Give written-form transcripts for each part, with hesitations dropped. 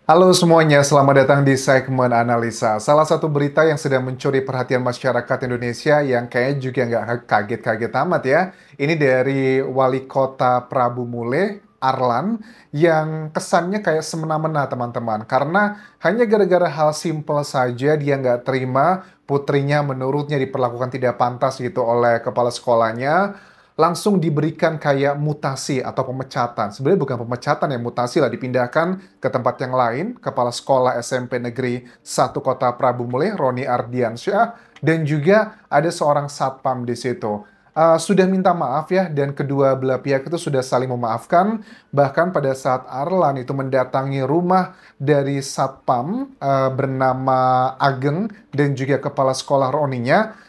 Halo semuanya, selamat datang di segmen analisa. Salah satu berita yang sedang mencuri perhatian masyarakat Indonesia yang kayaknya juga nggak kaget-kaget amat ya. Ini dari Wali Kota Prabu Mule, Arlan, yang kesannya kayak semena-mena teman-teman. Karena hanya gara-gara hal simpel saja dia nggak terima putrinya menurutnya diperlakukan tidak pantas gitu oleh kepala sekolahnya langsung diberikan kayak mutasi atau pemecatan. Sebenarnya bukan pemecatan ya, mutasi lah dipindahkan ke tempat yang lain. Kepala Sekolah SMP Negeri 1 Kota Prabu Muleh, Roni Ardiansyah, dan juga ada seorang satpam di situ. Sudah minta maaf ya, dan kedua belah pihak itu sudah saling memaafkan. Bahkan pada saat Arlan itu mendatangi rumah dari satpam bernama Ageng dan juga kepala sekolah Roninya,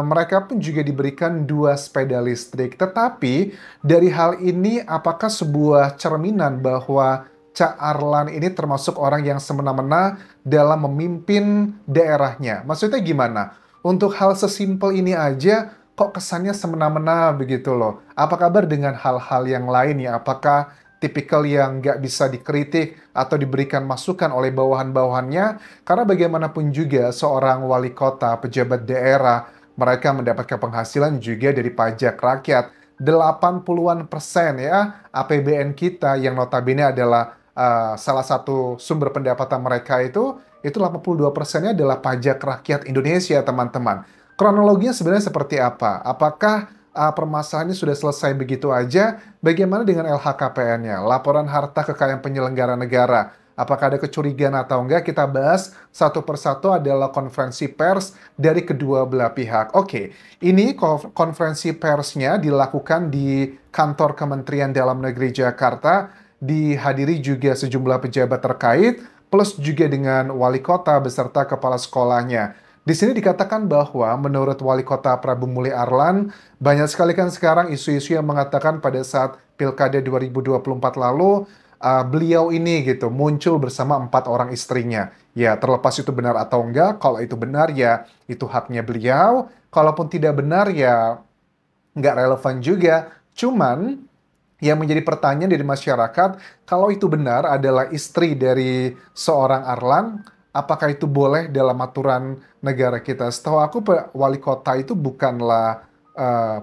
mereka pun juga diberikan dua sepeda listrik. Tetapi dari hal ini apakah sebuah cerminan bahwa Cak Arlan ini termasuk orang yang semena-mena dalam memimpin daerahnya? Maksudnya gimana? Untuk hal sesimpel ini aja kok kesannya semena-mena begitu loh. Apa kabar dengan hal-hal yang lain ya? Apakah tipikal yang nggak bisa dikritik atau diberikan masukan oleh bawahan-bawahannya? Karena bagaimanapun juga seorang wali kota, pejabat daerah, mereka mendapatkan penghasilan juga dari pajak rakyat. 80-an persen ya APBN kita yang notabene adalah salah satu sumber pendapatan mereka itu 82 persennya adalah pajak rakyat Indonesia, teman-teman. Kronologinya sebenarnya seperti apa? Apakah permasalahan ini sudah selesai begitu aja? Bagaimana dengan LHKPN-nya? Laporan harta kekayaan penyelenggara negara. Apakah ada kecurigaan atau enggak? Kita bahas satu persatu adalah konferensi pers dari kedua belah pihak. Oke, ini konferensi persnya dilakukan di kantor Kementerian Dalam Negeri Jakarta, dihadiri juga sejumlah pejabat terkait, plus juga dengan wali kota beserta kepala sekolahnya. Di sini dikatakan bahwa menurut wali kota Prabu Muli Arlan, banyak sekali kan sekarang isu-isu yang mengatakan pada saat Pilkada 2024 lalu, beliau ini gitu muncul bersama 4 orang istrinya. Ya, terlepas itu benar atau enggak, kalau itu benar ya itu haknya beliau. Kalaupun tidak benar ya nggak relevan juga. Cuman yang menjadi pertanyaan dari masyarakat, kalau itu benar adalah istri dari seorang Arlan, apakah itu boleh dalam aturan negara kita? Setahu aku wali kota itu bukanlah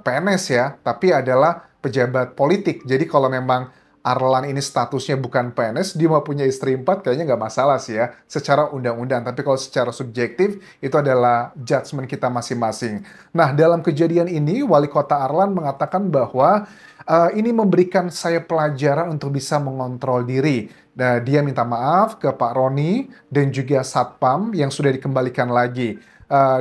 PNS ya, tapi adalah pejabat politik. Jadi kalau memang Arlan ini statusnya bukan PNS, dia mau punya istri 4, kayaknya nggak masalah sih ya, secara undang-undang. Tapi kalau secara subjektif, itu adalah judgement kita masing-masing. Nah, dalam kejadian ini, Wali Kota Arlan mengatakan bahwa ini memberikan saya pelajaran untuk bisa mengontrol diri. Nah, dia minta maaf ke Pak Roni dan juga Satpam yang sudah dikembalikan lagi.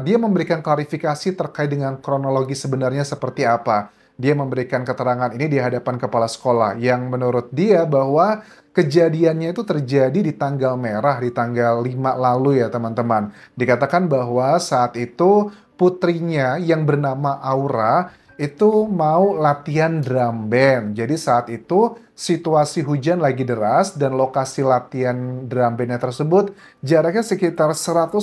Dia memberikan klarifikasi terkait dengan kronologi sebenarnya seperti apa. Dia memberikan keterangan ini di hadapan kepala sekolah yang menurut dia bahwa kejadiannya itu terjadi di tanggal merah, di tanggal 5 lalu ya teman-teman. Dikatakan bahwa saat itu putrinya yang bernama Aura itu mau latihan drum band. Jadi saat itu situasi hujan lagi deras dan lokasi latihan drum bandnya tersebut jaraknya sekitar 150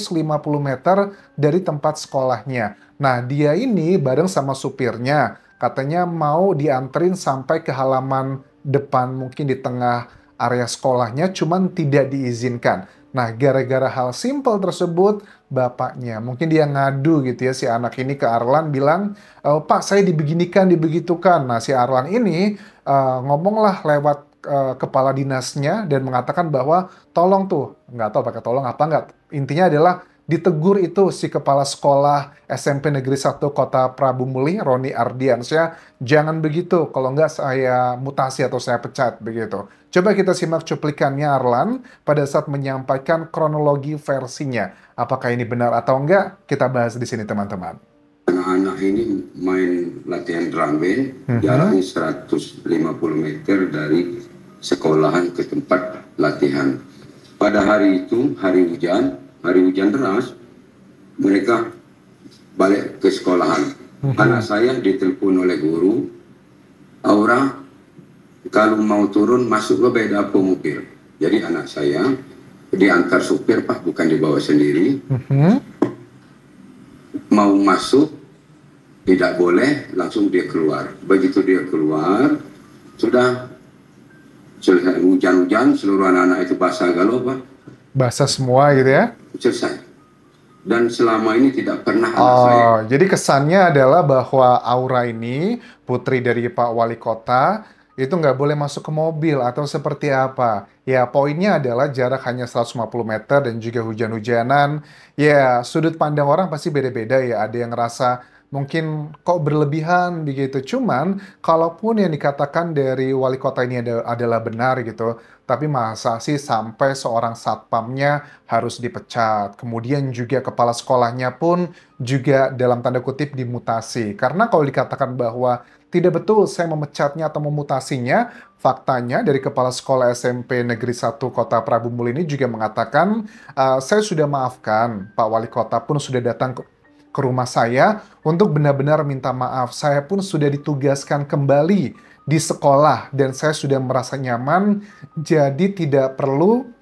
meter dari tempat sekolahnya. Nah, dia ini bareng sama supirnya katanya mau dianterin sampai ke halaman depan mungkin di tengah area sekolahnya, cuman tidak diizinkan. Nah, gara-gara hal simpel tersebut, bapaknya, mungkin dia ngadu gitu ya, si anak ini ke Arlan bilang, Pak, saya dibeginikan, dibegitukan. Nah, si Arlan ini ngomonglah lewat kepala dinasnya dan mengatakan bahwa tolong tuh, nggak tahu pakai tolong apa nggak, intinya adalah ditegur itu si kepala sekolah SMP Negeri 1 Kota Prabu Muli, Roni Ardiansyah, jangan begitu, kalau nggak saya mutasi atau saya pecat, begitu. Coba kita simak cuplikannya Arlan pada saat menyampaikan kronologi versinya. Apakah ini benar atau enggak? Kita bahas di sini teman-teman. Anak-anak ini main latihan drum band, jaraknya 150 meter dari sekolahan ke tempat latihan. Pada hari itu, hari hujan deras, mereka balik ke sekolahan. Anak saya ditelepon oleh guru, Aura, kalau mau turun masuk ke beda mobil. Jadi anak saya diantar supir, Pak, bukan dibawa sendiri. Mau masuk, tidak boleh, langsung dia keluar. Begitu dia keluar, sudah Selesai hujan-hujan, seluruh anak-anak itu basah galau, Pak. Basah semua gitu ya? Selesai. Dan selama ini tidak pernah anak saya. Oh, jadi kesannya adalah bahwa Aura ini, putri dari Pak Wali Kota, itu nggak boleh masuk ke mobil atau seperti apa. Ya, poinnya adalah jarak hanya 150 meter dan juga hujan-hujanan. Ya, sudut pandang orang pasti beda-beda ya. Ada yang ngerasa mungkin kok berlebihan begitu. Cuman, kalaupun yang dikatakan dari Wali Kota ini adalah benar gitu, tapi masa sih sampai seorang satpamnya harus dipecat. Kemudian juga kepala sekolahnya pun juga dalam tanda kutip dimutasi. Karena kalau dikatakan bahwa tidak betul saya memecatnya atau memutasinya, faktanya dari kepala sekolah SMP Negeri 1 Kota Prabu Muli ini juga mengatakan, saya sudah maafkan, Pak Wali Kota pun sudah datang ke rumah saya untuk benar-benar minta maaf. Saya pun sudah ditugaskan kembali di sekolah dan saya sudah merasa nyaman, jadi tidak perlu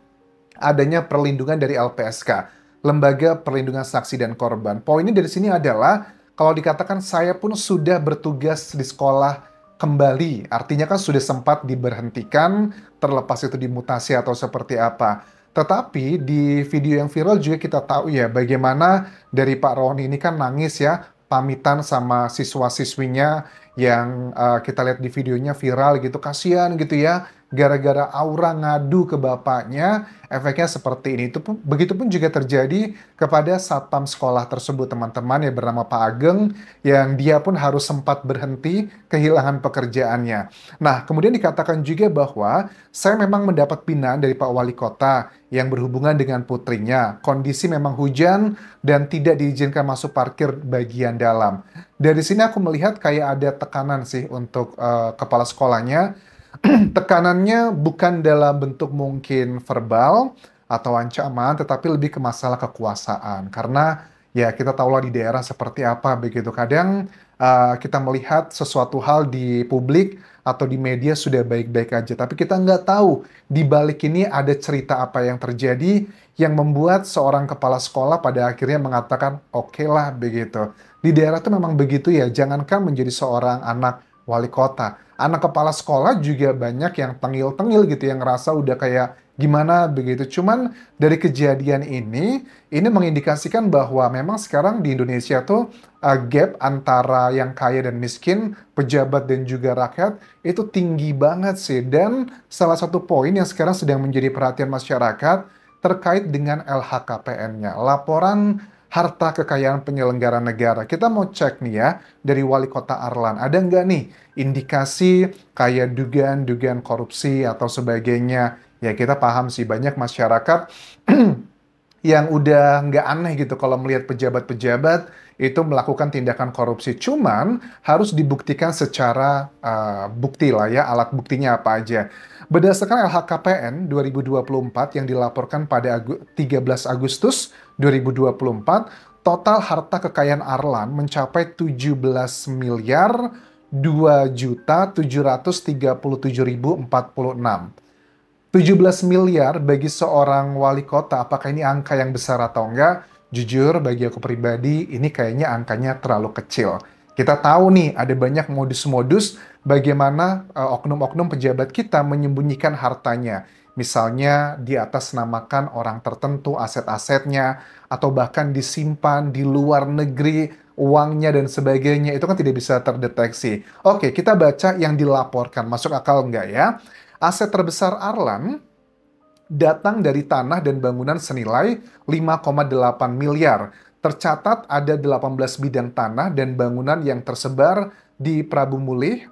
adanya perlindungan dari LPSK, Lembaga Perlindungan Saksi dan Korban. Poinnya dari sini adalah kalau dikatakan saya pun sudah bertugas di sekolah kembali, artinya kan sudah sempat diberhentikan, terlepas itu dimutasi atau seperti apa. Tetapi di video yang viral juga kita tahu ya bagaimana dari Pak Roni ini kan nangis ya, pamitan sama siswa-siswinya yang kita lihat di videonya viral gitu, kasihan gitu ya, gara-gara Aura ngadu ke bapaknya, efeknya seperti ini. Itu pun, begitu pun juga terjadi kepada satpam sekolah tersebut, teman-teman, yang bernama Pak Ageng, yang dia pun harus sempat berhenti, kehilangan pekerjaannya. Nah, kemudian dikatakan juga bahwa saya memang mendapat binaan dari Pak Wali Kota yang berhubungan dengan putrinya. Kondisi memang hujan dan tidak diizinkan masuk parkir bagian dalam. Dari sini aku melihat kayak ada tekanan sih untuk kepala sekolahnya. Tekanannya bukan dalam bentuk mungkin verbal atau ancaman, tetapi lebih ke masalah kekuasaan. Karena ya kita tahulah di daerah seperti apa begitu. Kadang kita melihat sesuatu hal di publik atau di media sudah baik-baik aja, tapi kita nggak tahu di balik ini ada cerita apa yang terjadi yang membuat seorang kepala sekolah pada akhirnya mengatakan oke lah begitu. Di daerah itu memang begitu ya, jangankan menjadi seorang anak wali kota. Anak kepala sekolah juga banyak yang tengil-tengil gitu, yang ngerasa udah kayak gimana begitu. Cuman dari kejadian ini mengindikasikan bahwa memang sekarang di Indonesia tuh gap antara yang kaya dan miskin, pejabat dan juga rakyat, itu tinggi banget sih. Dan salah satu poin yang sekarang sedang menjadi perhatian masyarakat terkait dengan LHKPN-nya, laporan harta kekayaan penyelenggara negara. Kita mau cek nih ya, dari Wali Kota Arlan, ada nggak nih indikasi kayak dugaan-dugaan korupsi atau sebagainya? Ya kita paham sih, banyak masyarakat yang udah nggak aneh gitu kalau melihat pejabat-pejabat itu melakukan tindakan korupsi. Cuman harus dibuktikan secara bukti lah ya, alat buktinya apa aja. Berdasarkan LHKPN 2024 yang dilaporkan pada 13 Agustus 2024, total harta kekayaan Arlan mencapai 17 miliar 2.737.046. 17 miliar bagi seorang wali kota, apakah ini angka yang besar atau enggak? Jujur, bagi aku pribadi, ini kayaknya angkanya terlalu kecil. Kita tahu nih, ada banyak modus-modus bagaimana oknum-oknum pejabat kita menyembunyikan hartanya. Misalnya, di atas namakan orang tertentu aset-asetnya, atau bahkan disimpan di luar negeri, uangnya dan sebagainya, itu kan tidak bisa terdeteksi. Oke, kita baca yang dilaporkan, masuk akal enggak ya? Aset terbesar Arlan datang dari tanah dan bangunan senilai 5,8 miliar. Tercatat ada 18 bidang tanah dan bangunan yang tersebar di Prabu Mulih,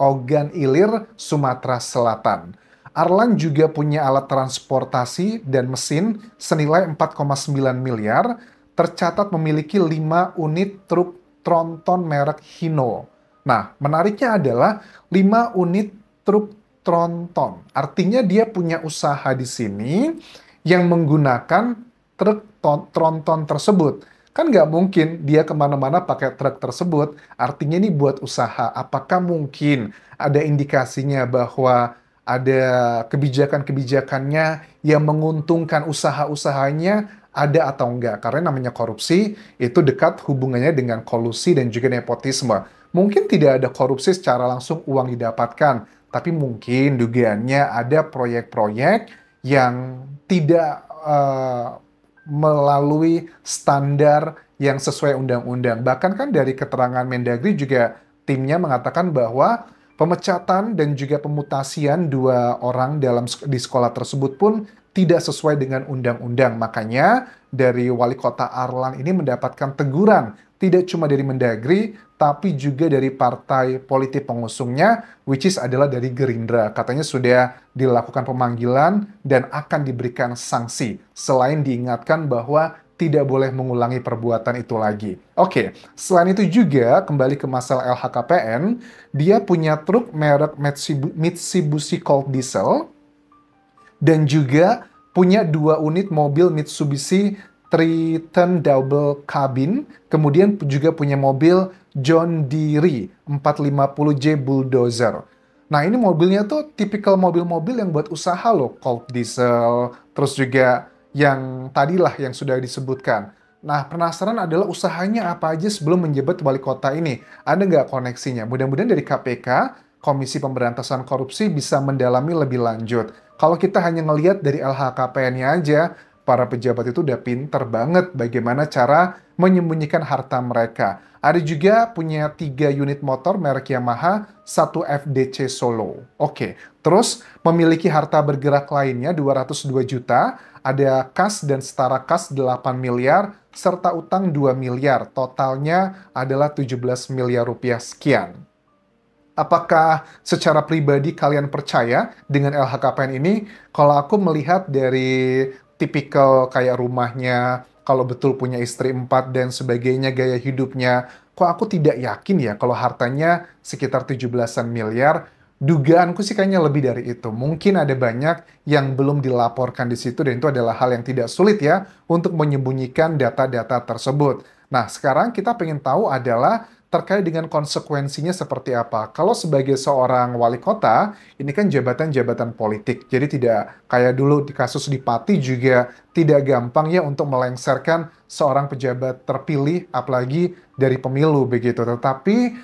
Ogan Ilir, Sumatera Selatan. Arlan juga punya alat transportasi dan mesin senilai 4,9 miliar, tercatat memiliki 5 unit truk tronton merek Hino. Nah, menariknya adalah 5 unit truk tronton. Artinya dia punya usaha di sini yang menggunakan truk tronton tersebut. Kan nggak mungkin dia kemana-mana pakai truk tersebut. Artinya ini buat usaha. Apakah mungkin ada indikasinya bahwa ada kebijakan-kebijakannya yang menguntungkan usaha-usahanya, ada atau enggak? Karena namanya korupsi itu dekat hubungannya dengan kolusi dan juga nepotisme. Mungkin tidak ada korupsi secara langsung uang didapatkan, Tapi mungkin dugaannya ada proyek-proyek yang tidak melalui standar yang sesuai undang-undang. Bahkan kan dari keterangan Mendagri juga timnya mengatakan bahwa pemecatan dan juga pemutasian 2 orang di sekolah tersebut pun tidak sesuai dengan undang-undang. Makanya dari Wali Kota Arlan ini mendapatkan teguran tidak cuma dari Mendagri, tapi juga dari partai politik pengusungnya, which is adalah dari Gerindra. Katanya sudah dilakukan pemanggilan dan akan diberikan sanksi, selain diingatkan bahwa tidak boleh mengulangi perbuatan itu lagi. Oke, selain itu juga kembali ke masalah LHKPN, dia punya truk merek Mitsubishi Colt Diesel dan juga punya 2 unit mobil Mitsubishi Triton Double Cabin, kemudian juga punya mobil John Deere 450J Bulldozer. Nah, ini mobilnya tuh tipikal mobil-mobil yang buat usaha loh, Colt Diesel, terus juga yang tadilah yang sudah disebutkan. Nah, penasaran adalah usahanya apa aja sebelum menjabat wali kota ini. Ada nggak koneksinya? Mudah-mudahan dari KPK, Komisi Pemberantasan Korupsi, bisa mendalami lebih lanjut. Kalau kita hanya ngelihat dari LHKPN-nya aja, para pejabat itu udah pinter banget bagaimana cara menyembunyikan harta mereka. Ada juga punya 3 unit motor merek Yamaha, 1 FDC Solo. Oke, terus memiliki harta bergerak lainnya 202 juta, ada kas dan setara kas 8 miliar, serta utang 2 miliar. Totalnya adalah 17 miliar rupiah sekian. Apakah secara pribadi kalian percaya dengan LHKPN ini? Kalau aku melihat dari tipikal kayak rumahnya, kalau betul punya istri 4 dan sebagainya, gaya hidupnya, kok aku tidak yakin ya kalau hartanya sekitar 17-an miliar. Dugaanku sih kayaknya lebih dari itu. Mungkin ada banyak yang belum dilaporkan di situ dan itu adalah hal yang tidak sulit ya untuk menyembunyikan data-data tersebut. Nah, sekarang kita pengen tahu adalah terkait dengan konsekuensinya seperti apa. Kalau sebagai seorang wali kota, ini kan jabatan-jabatan politik. Jadi tidak kayak dulu di kasus di Pati juga tidak gampang ya untuk melengsarkan seorang pejabat terpilih, apalagi dari pemilu begitu. Tetapi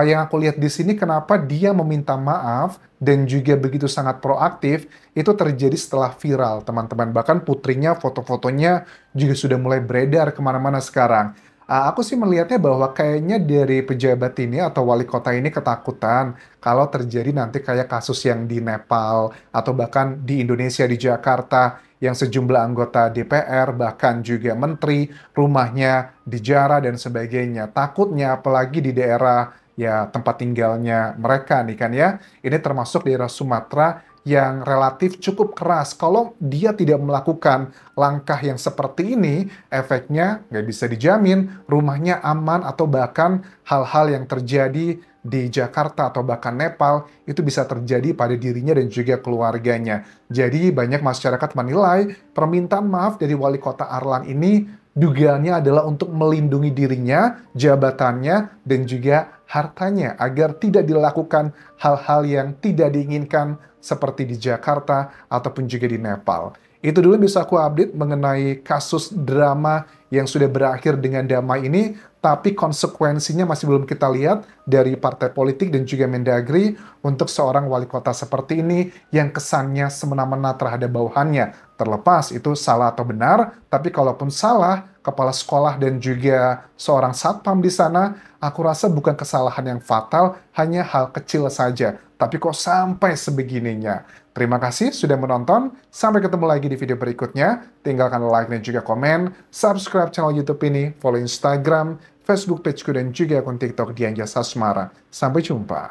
yang aku lihat di sini kenapa dia meminta maaf dan juga begitu sangat proaktif, itu terjadi setelah viral, teman-teman. Bahkan putrinya, foto-fotonya juga sudah mulai beredar kemana-mana sekarang. Aku sih melihatnya bahwa kayaknya dari pejabat ini atau wali kota ini ketakutan kalau terjadi nanti kayak kasus yang di Nepal atau bahkan di Indonesia, di Jakarta, yang sejumlah anggota DPR, bahkan juga menteri, rumahnya dijarah dan sebagainya. Takutnya apalagi di daerah ya tempat tinggalnya mereka nih kan ya. Ini termasuk daerah Sumatera yang relatif cukup keras. Kalau dia tidak melakukan langkah yang seperti ini, efeknya nggak bisa dijamin rumahnya aman atau bahkan hal-hal yang terjadi di Jakarta atau bahkan Nepal itu bisa terjadi pada dirinya dan juga keluarganya. Jadi banyak masyarakat menilai permintaan maaf dari wali kota Arlan ini dugaannya adalah untuk melindungi dirinya, jabatannya, dan juga hartanya agar tidak dilakukan hal-hal yang tidak diinginkan seperti di Jakarta ataupun juga di Nepal. Itu dulu yang bisa aku update mengenai kasus drama yang sudah berakhir dengan damai ini, tapi konsekuensinya masih belum kita lihat dari partai politik dan juga Mendagri untuk seorang wali kota seperti ini yang kesannya semena-mena terhadap bawahannya. Terlepas itu salah atau benar, tapi kalaupun salah, kepala sekolah dan juga seorang satpam di sana, aku rasa bukan kesalahan yang fatal, hanya hal kecil saja. Tapi kok sampai sebegininya? Terima kasih sudah menonton. Sampai ketemu lagi di video berikutnya. Tinggalkan like dan juga komen. Subscribe channel YouTube ini. Follow Instagram, Facebook pageku, dan juga akun TikTok Dian Jasa Asmara. Sampai jumpa.